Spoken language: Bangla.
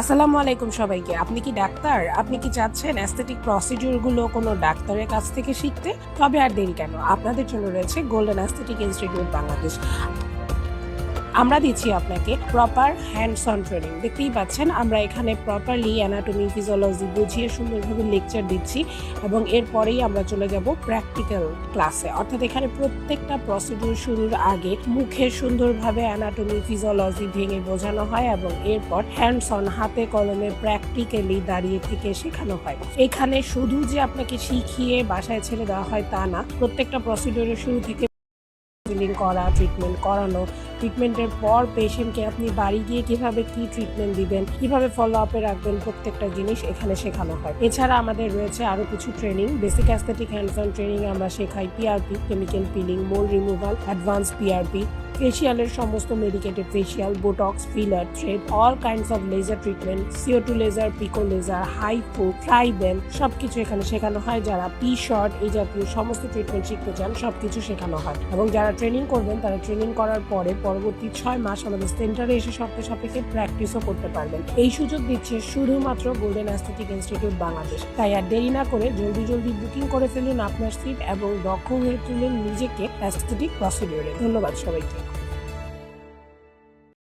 আসসালামু আলাইকুম সবাইকে। আপনি কি ডাক্তার? আপনি কি চাচ্ছেন অ্যাস্থেটিক প্রসিডিউর গুলো কোনো ডাক্তারের কাছ থেকে শিখতে? তবে আর দেরি কেন? আপনাদের জন্য রয়েছে গোল্ডেন অ্যাস্থেটিক ইনস্টিটিউট বাংলাদেশ। আমরা দিচ্ছি আপনাকে প্রপার হ্যান্ডস অন ট্রেনিং। দেখতেই পাচ্ছেন আমরা এখানে প্রপারলি অ্যানাটমি, ফিজিওলজি বুঝিয়ে সুন্দরভাবে লেকচার দিচ্ছি এবং এরপরেই আমরা চলে যাব প্র্যাকটিক্যাল ক্লাসে। অর্থাৎ এখানে প্রত্যেকটা প্রসিডিউর শুরুর আগে মুখে সুন্দরভাবে অ্যানাটমি, ফিজিওলজি ভেঙে বোঝানো হয় এবং এরপর হ্যান্ডস অন হাতে কলমে প্র্যাকটিক্যালি দাঁড়িয়ে থেকে শেখানো হয়। এখানে শুধু যে আপনাকে শিখিয়ে বাসায় ছেড়ে দেওয়া হয় তা না, প্রত্যেকটা প্রসিডিউরের শুরু থেকে ফিলিং করা, ট্রিটমেন্ট করানো, ট্রিটমেন্টের পর পেশেন্টকে আপনি বাড়ি গিয়ে কিভাবে কি ট্রিটমেন্ট দিবেন, কিভাবে ফলো আপে রাখবেন, প্রত্যেকটা জিনিস এখানে শেখানো হয়। এছাড়া আমাদের রয়েছে আরো কিছু training. Basic aesthetic hands on training আমরা শেখাই PRP, chemical peeling, mole removal, advance PRP, ফেশিয়ালের সমস্ত medicated facial, Botox, filler, thread, all kinds of laser treatment, CO2 laser, pico laser, HIFU, ট্রাইবেল সবকিছু এখানে শেখানো হয়। যারা পি শর্ট এই জাতীয় সমস্ত ট্রিটমেন্ট শিখতে চান সবকিছু শেখানো হয় এবং যারা ট্রেনিং করবেন তারা ট্রেনিং করার পরে পরবর্তী 6 মাস আমাদের সেন্টারে এসে শর্ত সাপেক্ষে প্র্যাকটিসও করতে পারবেন। এই সুযোগ দিচ্ছে শুধুমাত্র গোল্ডেন অ্যাস্থেটিক ইনস্টিটিউট বাংলাদেশ। তাই আর দেরি না করে জলদি বুকিং করে ফেলুন আপনার সিট এবং দক্ষ হয়ে তুলুন নিজেকে অ্যাস্থেটিক প্রসিডিউরে। ধন্যবাদ সবাইকে।